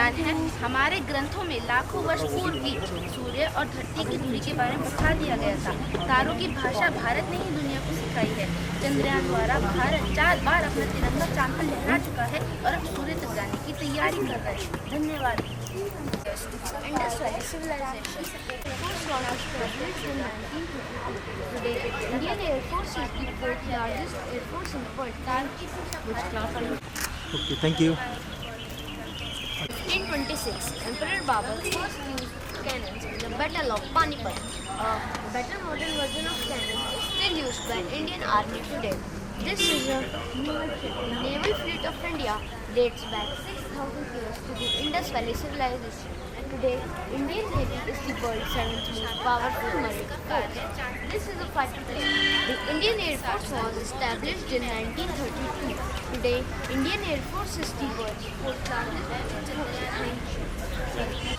विज्ञान है। हमारे ग्रंथों में लाखों वर्ष पूर्व ही सूर्य और धरती की दूरी के बारे में बता दिया गया था। तारों की भाषा भारत ने ही दुनिया को सिखाई है। चंद्रयान द्वारा भारत 4 बार अपना तिरंगा चांद पर लहरा चुका है और अब सूर्य तक जाने की तैयारी कर रहा है। धन्यवाद। Indus Valley Civilization first was established in 1952. Today, Indian Air Force is the fourth largest air force in the world. Which class are you? Okay, thank you. 1526, Emperor Babur first used cannons in the Battle of Panipat. A better modern version of cannon is still used by Indian Army today. This is a naval fleet of India dates back 6,000 years to the Indus Valley Civilization. Today, Indian Navy is the world's 7th most powerful marine force. This is a fighter plane. The Indian Air Force was established in 1932. Today, Indian Air Force is the world's 4th largest force.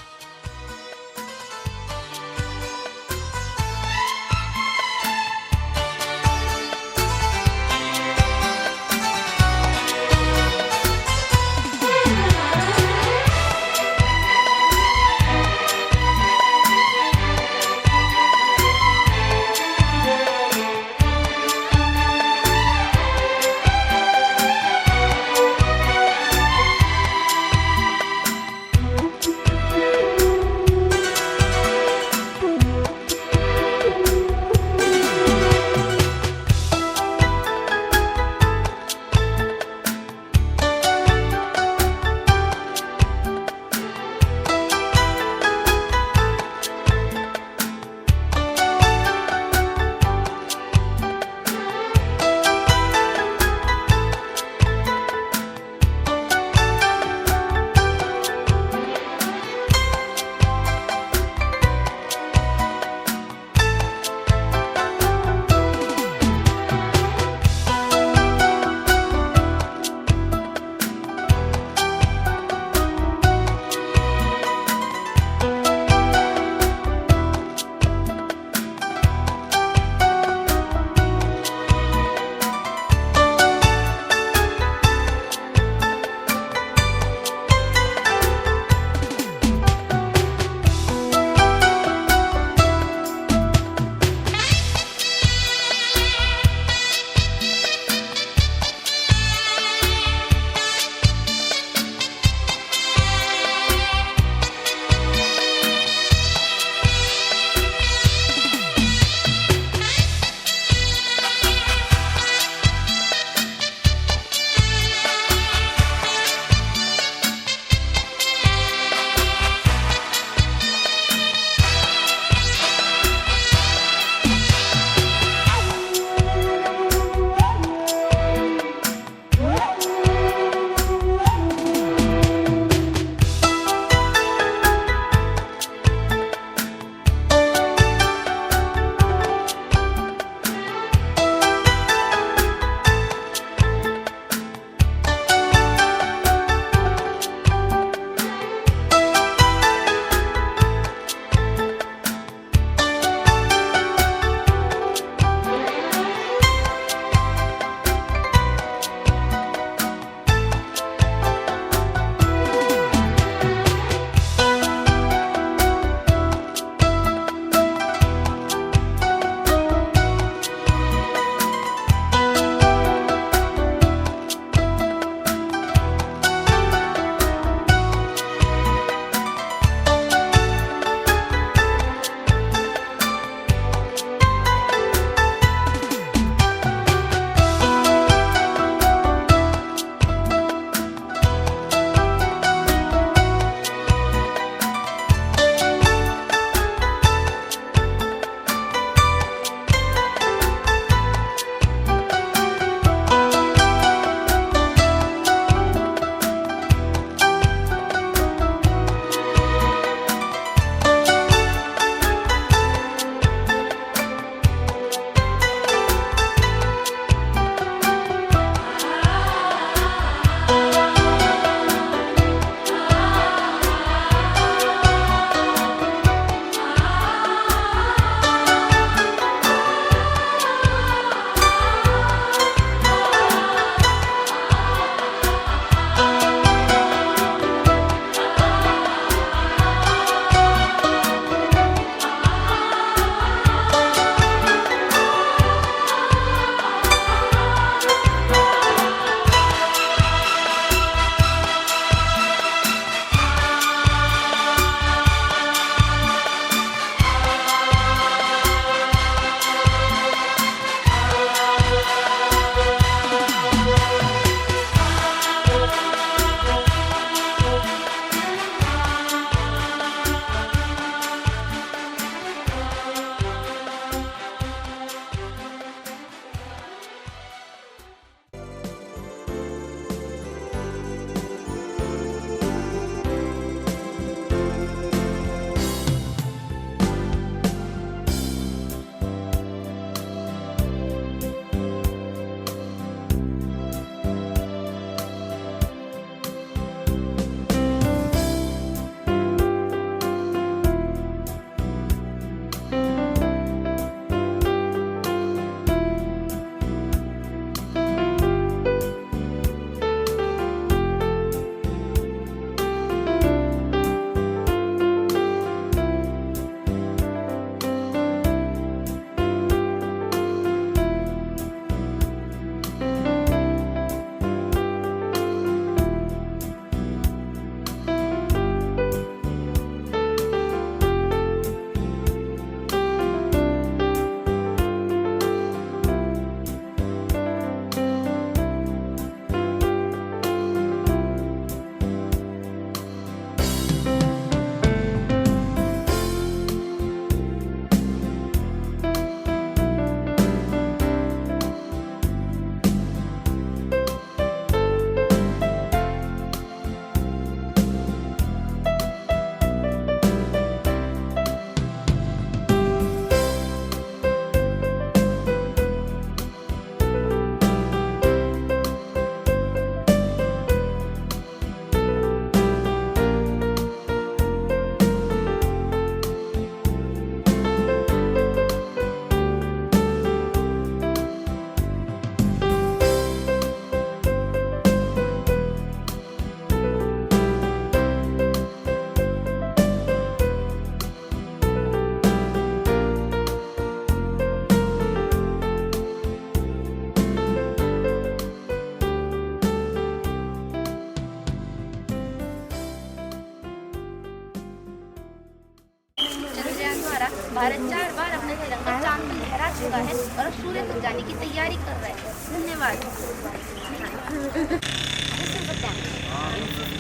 Bharat 4 बार अपना तिरंगा चांद पर लहरा चुका है और अब सूर्य तक जाने की तैयारी कर रहा है। धन्यवाद।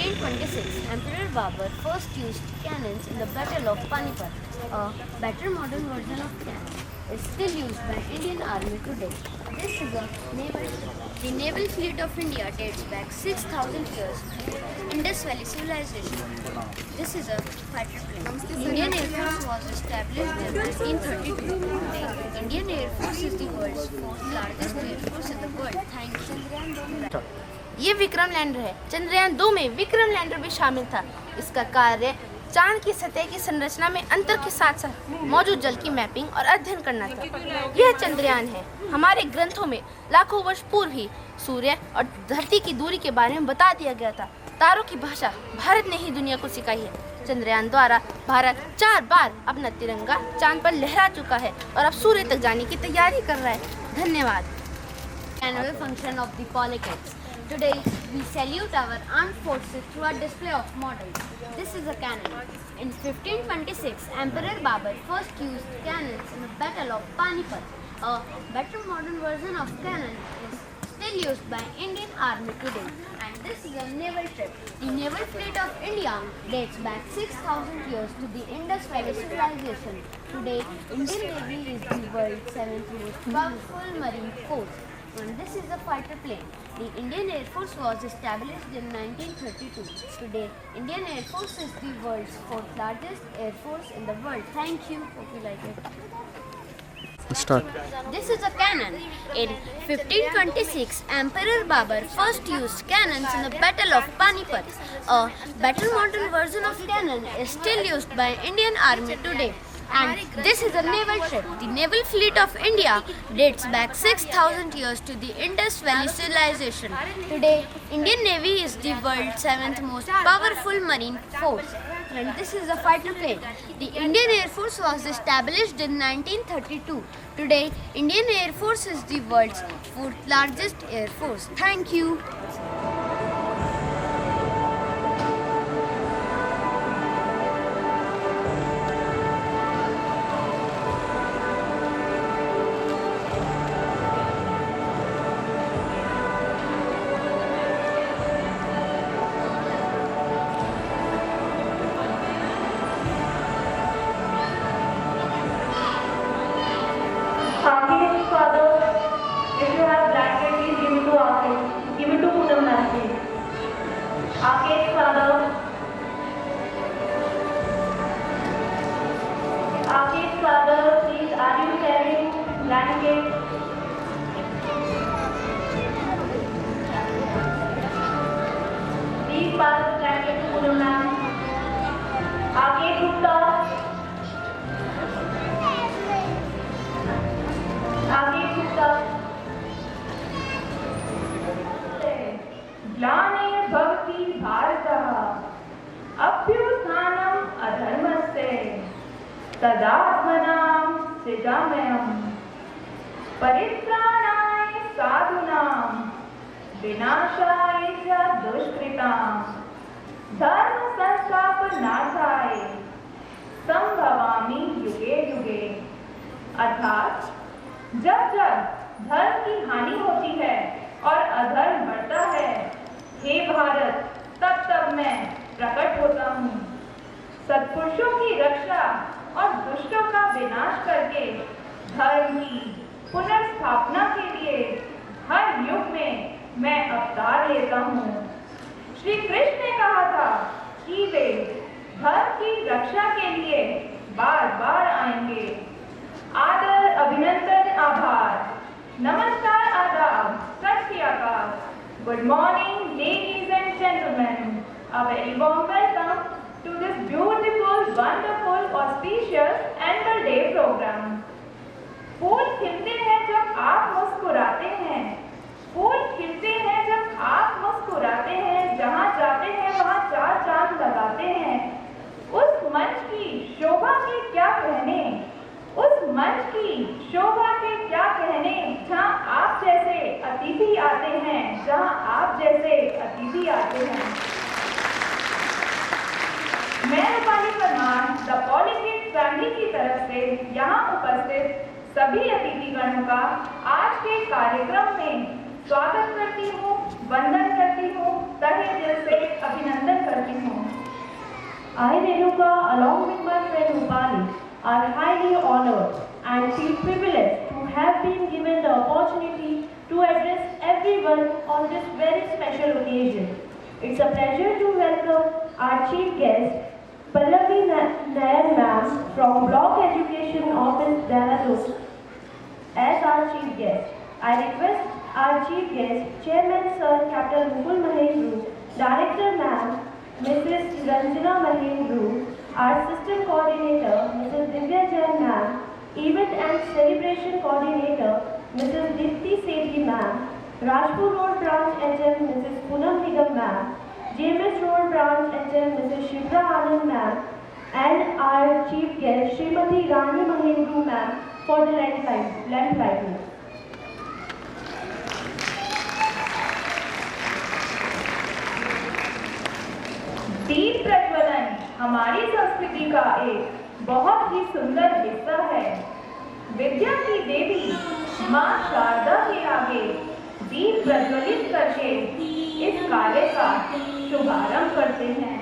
In 1526, Emperor Babur first used cannons in the Battle of Panipat. A better modern version of cannon is still used by Indian Army today. This is a the naval fleet of India dates back 6,000 years to Indus Valley civilization. This is a fighter plane. Indian Air Force was established in 1932. The Indian Air Force is the world's fourth largest air force in the world. Thank you. ये Vikram lander है। चंद्रयान 2 में Vikram lander भी शामिल था। इसका कार्य चांद की सतह की संरचना में अंतर के साथ साथ मौजूद जल की मैपिंग और अध्ययन करना था। यह चंद्रयान है। हमारे ग्रंथों में लाखों वर्ष पूर्व ही सूर्य और धरती की दूरी के बारे में बता दिया गया था। तारों की भाषा भारत ने ही दुनिया को सिखाई है। चंद्रयान द्वारा भारत 4 बार अपना तिरंगा चांद पर लहरा चुका है और अब सूर्य तक जाने की तैयारी कर रहा है। धन्यवाद। Annual function of the Polycats. Today we salute our armed forces through a display of models. This is a cannon. In 1526, Emperor Babur first used cannons in the Battle of Panipat. A better modern version of cannon is still used by Indian Army today. And this is a naval ship. The naval fleet of India dates back 6,000 years to the Indus Valley civilization. Today, Indian Navy is the world's 7th most powerful marine force. And this is a fighter plane. The Indian Air Force was established in 1932. Today, Indian Air Force is the world's 4th largest air force in the world. Thank you. Hope you like it. Start. This is a cannon. In 1526, Emperor Babur first used cannons in the Battle of Panipat. A better modern version of cannon is still used by Indian Army today. And this is a naval ship. The naval fleet of India dates back 6,000 years to the Indus Valley civilization. Today, Indian Navy is the world's 7th most powerful marine force. And this is a fighter plane. The Indian Air Force was established in 1932. Today, Indian Air Force is the world's 4th largest air force. Thank you. ग्लानिर्भवति भारतः अभ्युत्थानम् अधर्मस्य तदात्मनां सृजाम्यहम् परित्राणाय साधूनां विनाशाय च दुष्कृतां धर्म संस्थापनार्थाय संभवामि युगे युगे। अर्थात जब जब धर्म की हानि होती है और अधर्म बढ़ता है, हे भारत, तब तब मैं प्रकट होता हूँ। सत्पुरुषों की रक्षा और दुष्टों का विनाश करके धर्म की पुनर्स्थापना के लिए हर युग में मैं अवतार लेता हूँ। श्री कृष्ण ने कहा था कि वे धर्म की रक्षा के लिए बार बार आएंगे। आदर, अभिनंदन, आभार, नमस्कार, आदाब, सत श्री अकाल। Good morning, ladies and gentlemen. A very warm welcome to this beautiful, wonderful, auspicious Annual Day program. फूल खिलते हैं जब आप मुस्कुराते हैं, फूल खिलते हैं जब आप मुस्कुराते हैं, जहाँ जाते हैं वहाँ 4 चांद लगाते हैं। उस मंच की शोभा के क्या कहने, उस मंच की शोभा के क्या कहने, जहाँ आप जैसे अतिथि आते हैं, जहाँ आप जैसे अतिथि आते हैं। मैं Rupali Parmar, the polyclinic family की तरफ से यहाँ उपस्थित सभी अतिथिगणों का आज के कार्यक्रम में स्वागत करती हूँ, वंदन करती हूँ, तहे दिल से अभिनंदन करती हूँ। I, Renuka, along with my friend Rupali, are highly honored and feel privileged to have been given the opportunity to address everyone on this very special occasion. It's a pleasure to welcome our chief guest, Pallavi Nair ma'am from Block Education Office, Dehradun, as our chief guest. I request our chief guest, Chairman Sir Captain Mukul Mahendru, Director ma'am, Mrs. Ranjana Mahendru, our System Coordinator, Mrs. Divya Jain ma'am, Event and Celebration Coordinator, Mrs. Dipti Sethi ma'am, Rajpur Road Branch HM, Mrs. Poonam Nigam ma'am, JMS Road Branch HM, Mrs. Shivra Anand ma'am, and our chief guest, Srimati Rani Mahendru ma'am, for the lamplighting. दीप प्रज्वलन हमारी संस्कृति का एक बहुत ही सुंदर हिस्सा है। विद्या की देवी माँ शारदा के आगे दीप प्रज्वलित करके इस कार्य का शुभारंभ करते हैं।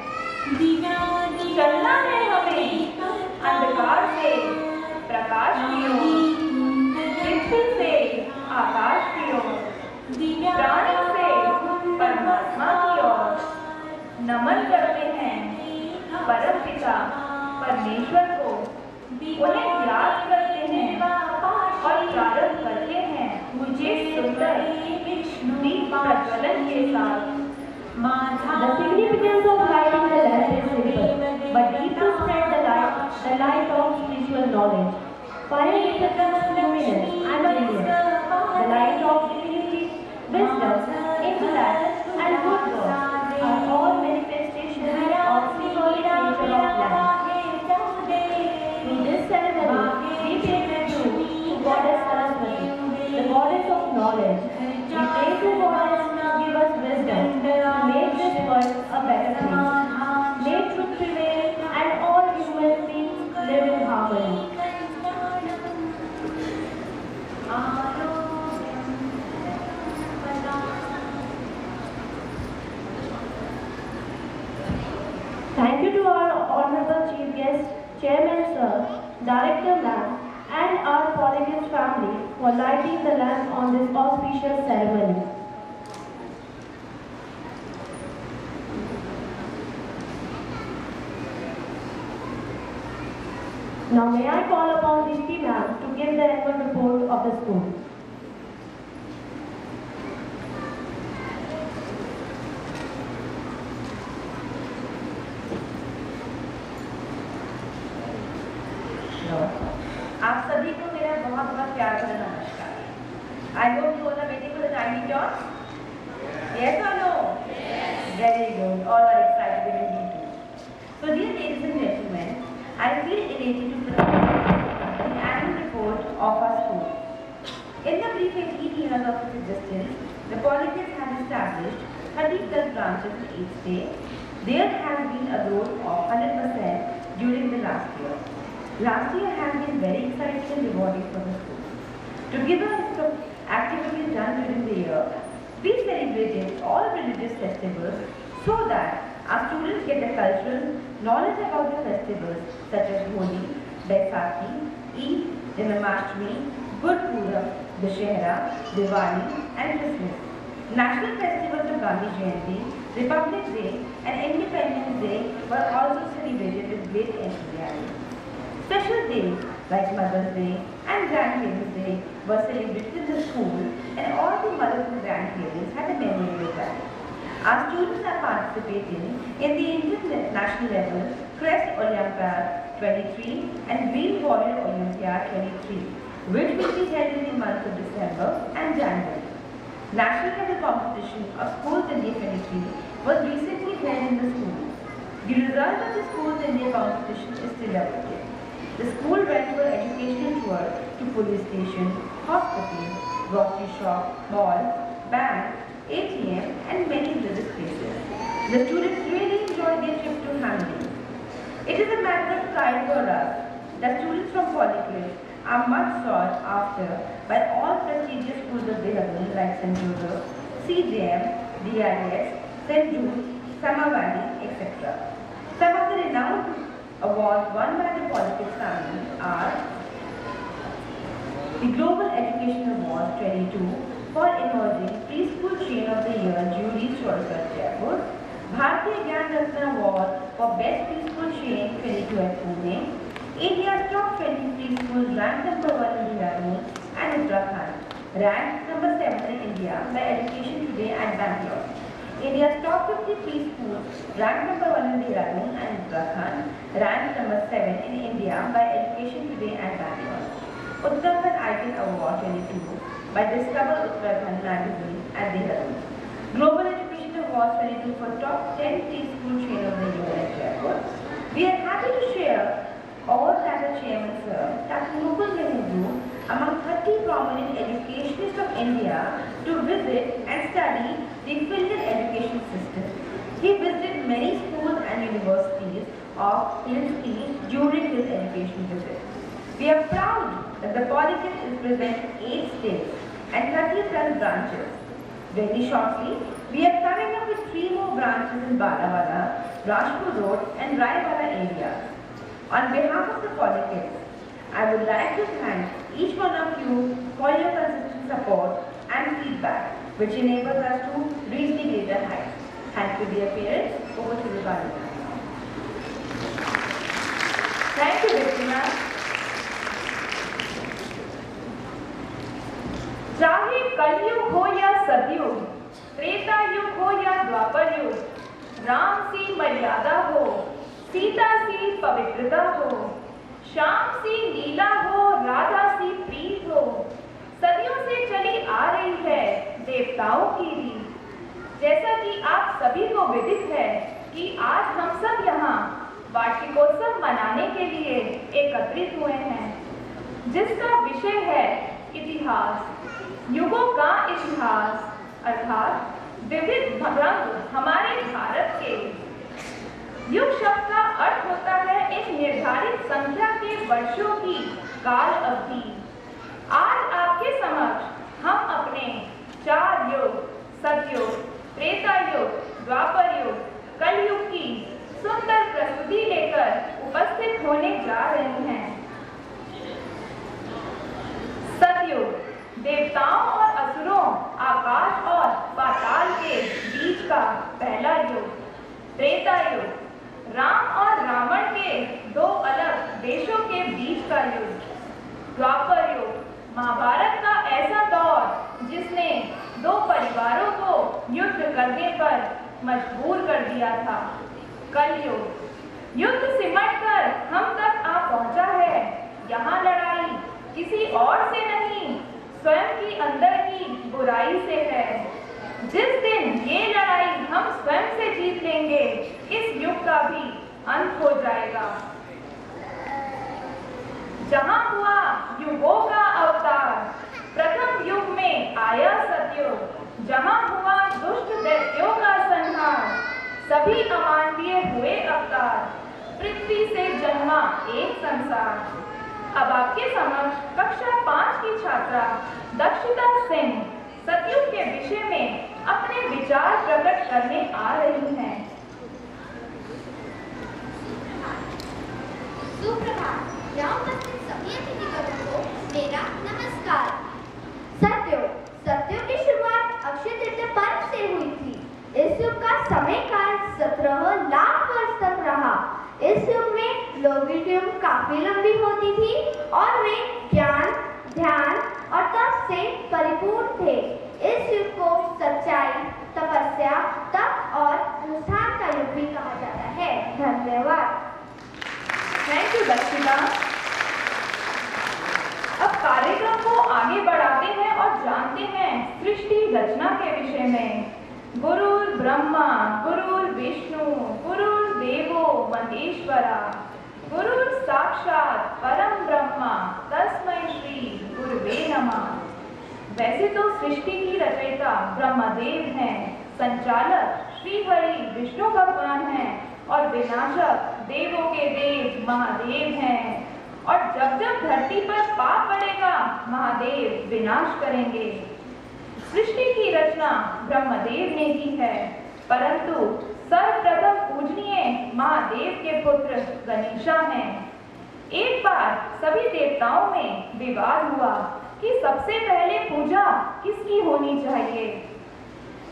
चलना है हमें अंधकार से प्रकाश की ओर, पृथ्वी से आकाश की ओर, प्राणी से परमात्मा की ओर। नमन करते हैं परम पिता परमेश्वर को, उन्हें याद करते हैं और प्रारंभ करते हैं मुझे सुंदर दीप प्रज्वलन के साथ। The significance of lighting the lamp is simple, but deep to spread the light of spiritual knowledge. Fire represents luminance and brilliance. The light of divinity, wisdom, intellect, and good works are all manifestations of symbolic nature of lamp. Through this ceremony, we pay tribute to Goddess Saraswati, the goddess of knowledge. We pray to Goddess to give us wisdom to make this world a better place. May truth prevail and all human beings live in harmony. Thank you to our Honorable Chief Guest, Chairman Sir, Director Ma'am, and our Polygus family for lighting the lamp on this auspicious ceremony. Now may I call upon Dipti Ma'am to give the annual report of the school. आप सभी को मेरा बहुत बहुत प्यार भरा नमस्कार। I hope you all are waiting for the tiny tots. Yes or no? Yes. Very good. All are excited and me too. So dear ladies and gentlemen, I feel elated to present the annual report of our school. In the brief 18 years of its existence, the Polygus has established 30 plus branches in each state. There has been a growth of 100% during the last year. Last year has been very exciting and rewarding for the school. To give a list of activities done during the year, we celebrated all religious festivals so that our students get a cultural knowledge about the festivals such as Holi, Baisakhi, Eid, Janmashtami, Gurpurab, Dussehra, Diwali and Christmas. National festivals of Gandhi Jayanti, Republic Day and Independence Day were also celebrated with great enthusiasm. Special days like Mother's Day and Grandparents' Day were celebrated in the school and all the mothers and grandparents had a memorable time. Our students are participating in the international level Crest Olympiad 23 and Green Warrior Olympiad 23, which will be held in the month of December and January. National level competition of Schools India 23 was recently held in the school. The result of the Schools India competition is still awaited. The school went for educational tour to police station, hospital, grocery shop, mall, bank, ATM and many religious places. The students really enjoyed their trip to Hamlin. It is a matter of pride for us the students from Polyclinic are much sought after by all prestigious schools of Dehradun like St. Joseph, CJM, DIS, St. Jude, Summer Valley, etc. Some of the renowned awards won by the Polyclinic family are the Global Education Award 22 for Emerging Preschool Chain of the Year, Jury Chorkar, Jaipur, Bharatiya Gyan Ratna Award for Best Preschool Chain 22 at Pune, India's top 20 preschools ranked number 1 in Dehradun and Uttarakhand, ranked number 7 in India by Education Today and Bangalore. India's top 50 preschools ranked number 1 in Dehradun and Uttarakhand, ranked number 7 in India by Education Today and Bangalore. Uttarakhand Icon Award 22 by Discover Uttarakhand magazine at Dehradun. Global Education Awards 22 for top 10 preschool chain of the year at Jaipur. We are happy to share all that our chairman sir, Dr. Mukul Nehru, among 30 prominent educationists of India to visit and study the Finland education system. He visited many schools and universities of Helsinki during his education visit. We are proud that the Polyclinic is present in 8 states and 30 plus branches. Very shortly, we are coming up with 3 more branches in Balawala, Rajpur Road and Raewala areas. On behalf of the Polyclinic, I would like to thank each one of you for your consistent support and feedback, which enables us to reach the greater heights. Thank you, dear parents. Over to you, Balina. Thank you, Victima. चाहे कलयुग हो या सतयुग, त्रेता युग हो या द्वापर युग, राम सी मर्यादा हो, सीता सी पवित्रता हो, श्याम सी लीला हो, राधा सी प्रीत हो, सदियों से चली आ रही है देवताओं की रीत। जैसा कि आप सभी को विदित है कि आज हम सब यहाँ वार्षिकोत्सव मनाने के लिए एकत्रित हुए हैं, जिसका विषय है इतिहास, युगों का इतिहास, अर्थात विविध रंग हमारे भारत के। युग शब्द का अर्थ होता है एक निर्धारित संख्या के वर्षों की काल अवधि। आज आपके समक्ष हम अपने 4 युग, सतयुग, त्रेता युग, द्वापर युग, कलयुग की सुंदर प्रस्तुति लेकर उपस्थित होने जा रहे हैं। सतयुग देवताओं और असुरों, आकाश और पाताल के बीच का पहला युग। त्रेता युग राम और रावण के 2 अलग देशों के बीच का युग। द्वापर युग महाभारत का ऐसा दौर जिसने 2 परिवारों को युद्ध करने पर मजबूर कर दिया था। कलयुग युद्ध सिमटकर हम तक आ पहुंचा है। यहाँ लड़ाई किसी और से नहीं, स्वयं की अंदर की बुराई से है। जिस दिन ये लड़ाई हम स्वयं से जीत लेंगे, इस युग का भी अंत हो जाएगा। जहां हुआ युगों का अवतार, प्रथम युग में आया सतयुग, जहां हुआ दुष्ट दैत्यों का संहार, सभी अमानवीय हुए अवतार, पृथ्वी से जन्मा एक संसार। अब आपके समक्ष कक्षा 5 की छात्रा दक्षिता सिंह सतयुग के विषय में अपने विचार प्रकट करने आ रही हैं। सुप्रभात। यहाँ उपस्थित सभी अतिथिगणों को मेरा नमस्कार। सतयुग की शुरुआत अक्षय तृतीया पर्व से हुई थी। इस युग का समयकाल 17 लाख वर्ष तक रहा। इस युग में लोगों की उम्र काफी लंबी होती थी और वे ज्ञान, ध्यान और तप से परिपूर्ण थे। इस युग को सच्चाई, तपस्या, तप और अनुष्ठान का युग भी कहा जाता है। धन्यवाद। Thank you Dakshita. अब कार्यक्रम को आगे बढ़ाते हैं और जानते हैं सृष्टि रचना के विषय में। गुरुर् ब्रह्मा गुरुर् विष्णु गुरुर्देवो महेश्वरा, गुरुर् साक्षात परम ब्रह्मा तस्मै श्री गुरुवे नमः। वैसे तो सृष्टि की रचयिता ब्रह्मदेव हैं, संचालक श्री हरि विष्णु भगवान हैं और विनाशक देवों के देव महादेव हैं। और जब जब धरती पर पाप बढ़ेगा महादेव विनाश करेंगे। सृष्टि की रचना ब्रह्मदेव ने की है, परंतु सर्वप्रथम पूजनीय महादेव के पुत्र गणेशा हैं। एक बार सभी देवताओं में विवाद हुआ कि सबसे पहले पूजा किसकी होनी चाहिए।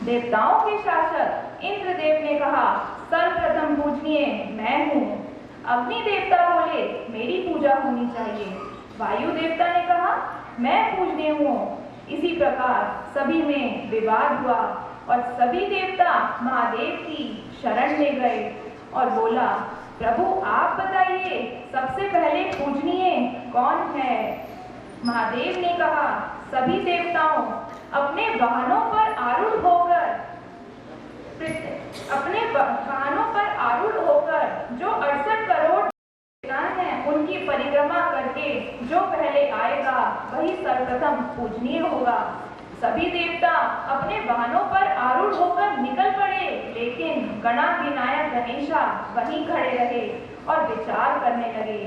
देवताओं के शासक इंद्रदेव ने कहा, सर्वप्रथम पूजनीय मैं हूँ। अग्नि देवता बोले, मेरी पूजा होनी चाहिए। वायु देवता ने कहा, मैं पूजनीय हूँ। इसी प्रकार सभी में विवाद हुआ और सभी देवता महादेव की शरण ले गए और बोला, प्रभु आप बताइए सबसे पहले पूजनीय कौन है। महादेव ने कहा, सभी देवताओं अपने वाहनों पर आरूढ़ होकर जो 68 करोड़ देवताएं हैं उनकी परिक्रमा करके जो पहले आएगा वही सर्वप्रथम पूजनीय होगा। सभी देवता अपने वाहनों पर आरूढ़ होकर निकल पड़े, लेकिन गणाधिनायक गणेशा वहीं खड़े रहे और विचार करने लगे।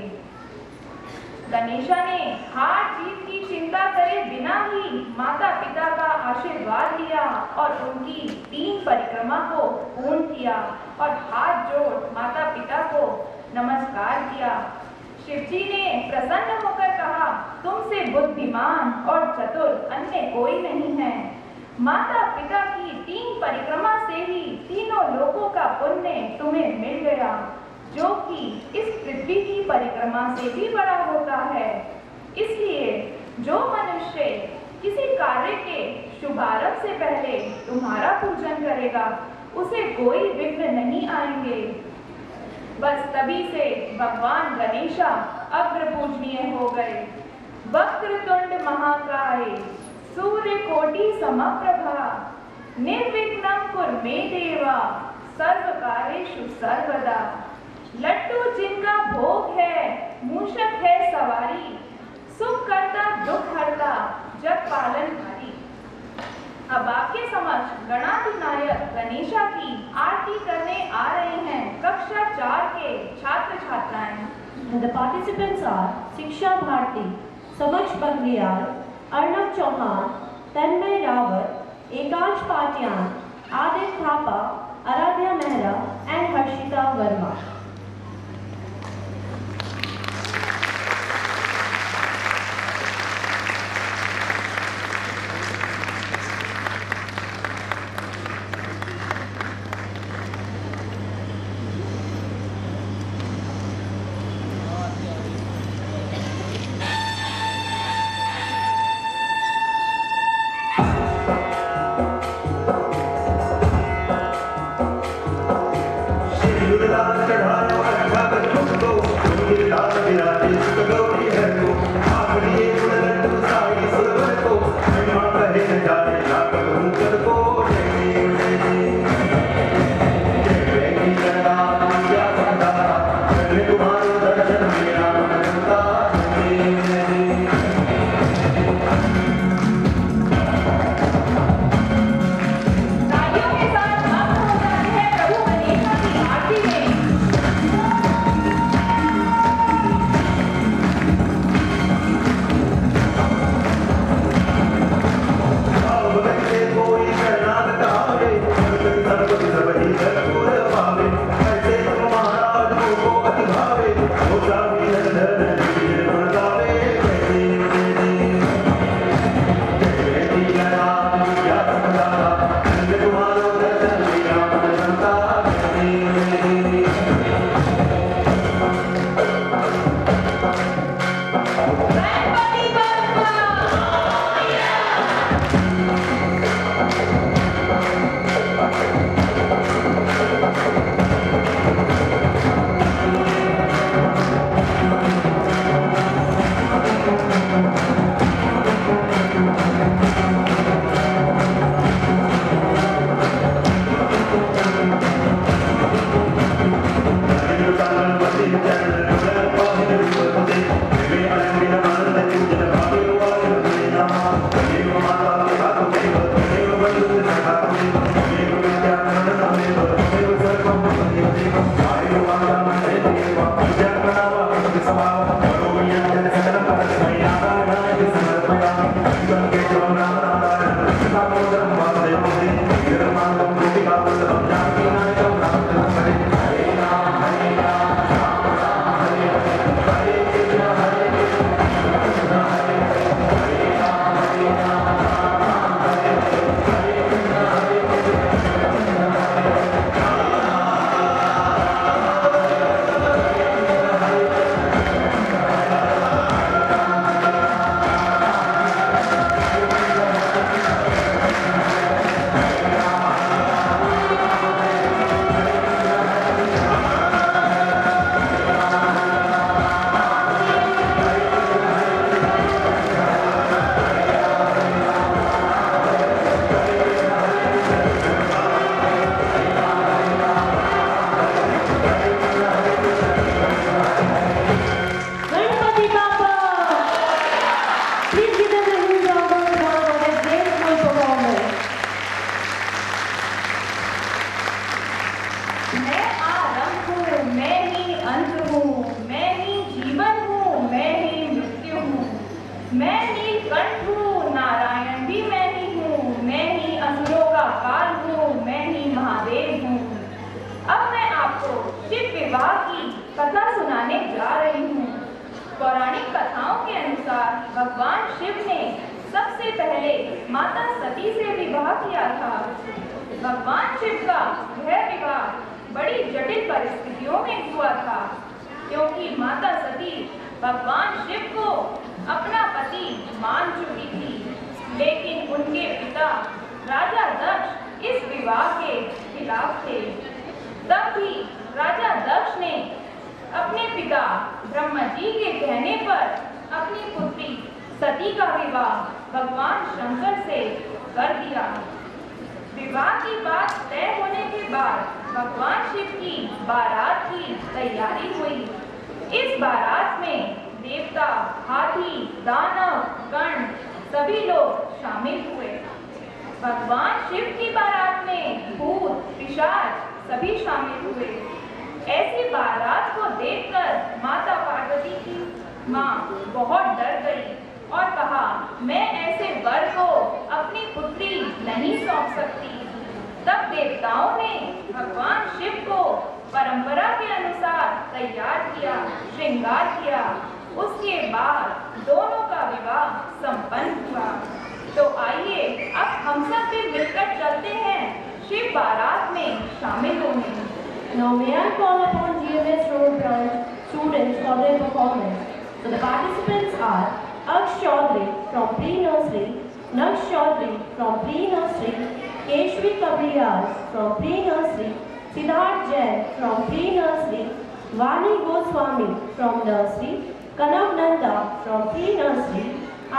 गणेशा ने हार जीत की चिंता करे बिना ही माता पिता का आशीर्वाद लिया और उनकी 3 परिक्रमा को पूर्ण किया और हाथ जोड़ माता पिता को नमस्कार किया। शिवजी ने प्रसन्न होकर कहा, तुमसे बुद्धिमान और चतुर अन्य कोई नहीं है। माता पिता की 3 परिक्रमा से ही तीनों लोकों का पुण्य तुम्हें मिल गया, जो कि इस पृथ्वी की परिक्रमा से भी बड़ा होता है। इसलिए जो मनुष्य किसी कार्य के शुभारंभ से पहले तुम्हारा पूजन करेगा उसे कोई विघ्न नहीं आएंगे। बस तभी से भगवान गणेशा अग्र पूजनीय हो गए। वक्रतुंड महाकाय सूर्यकोटि समप्रभा निर्विघ्नं कुरु मे देवा सर्वकार्येषु सर्वदा। लड्डू जिनका भोग है, मूषक है सवारी, सुख करता दुख हरता जग पालन भारी। अब आपके समक्ष गणाधिनायक गणेशा की आरती करने आ रहे हैं कक्षा 4 के छात्र छात्राएं। The participants are Shiksha Bharti, Samaksh Bagriyal, Arnab Chauhan, Tanmay Rawat, Ekansh Patyan, Adit Thapa, Aradhya Mehra and Harshita Verma. चढ़ा शिव ने सबसे पहले माता सती से विवाह किया था। भगवान शिव का यह विवाह बड़ी जटिल परिस्थितियों में हुआ था, क्योंकि माता सती भगवान शिव को अपना पति मान चुकी थी, लेकिन उनके पिता राजा दक्ष इस विवाह के खिलाफ थे। तब भी राजा दक्ष ने अपने पिता ब्रह्मा जी के कहने पर अपनी पुत्री सती का विवाह भगवान शंकर से कर दिया। विवाह की बात तय होने के बाद भगवान शिव की बारात की तैयारी हुई। इस बारात में देवता, हाथी, दानव, गण सभी लोग शामिल हुए। भगवान शिव की बारात में भूत, पिशाच सभी शामिल हुए। ऐसी बारात को देखकर माता पार्वती की माँ बहुत डर गई और कहा, मैं ऐसे वर को अपनी पुत्री नहीं सौंप सकती। तब देवताओं ने भगवान शिव को परंपरा के अनुसार तैयार किया, श्रृंगार किया। उसके बाद दोनों का विवाह संपन्न हुआ। तो आइए अब हम सब भी मिलकर चलते हैं शिव बारात में शामिल होने। Now may I call upon GMS Road Branch students for their performance. So the participants are Aksh Chaudhary from pre-nursery, Naksh Chaudhary from pre-nursery, Keshvi Kabriyal from pre-nursery, Siddharth Jain from pre-nursery, Vani Goswami from nursery, Kanav Nanda from pre-nursery,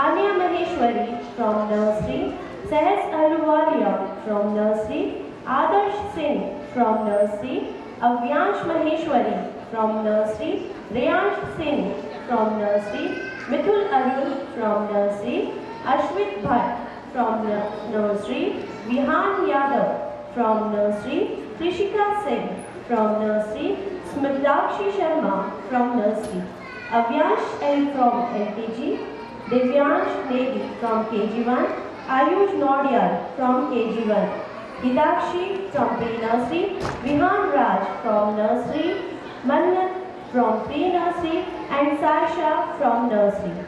Anya Maheshwari from nursery, Sahas Ahluwalia from nursery, Adarsh Singh from nursery, Avyansh Maheshwari from nursery, Reyansh Singh from nursery, Mithul Arun from nursery, Ashwit Bhatt from nursery, Vihan Yadav from nursery, Trishika Singh from nursery, Smritakshi Sharma from nursery, Avyansh L from LKG, Divyansh Negi from KG1, Ayush Nodiyal from KG1, Hidakshi from pre-nursery, Vihan Raj from nursery, Mannat from pre-nursery and Saisha from nursery.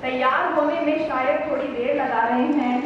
तैयार होने में शायद थोड़ी देर लगा रहे हैं।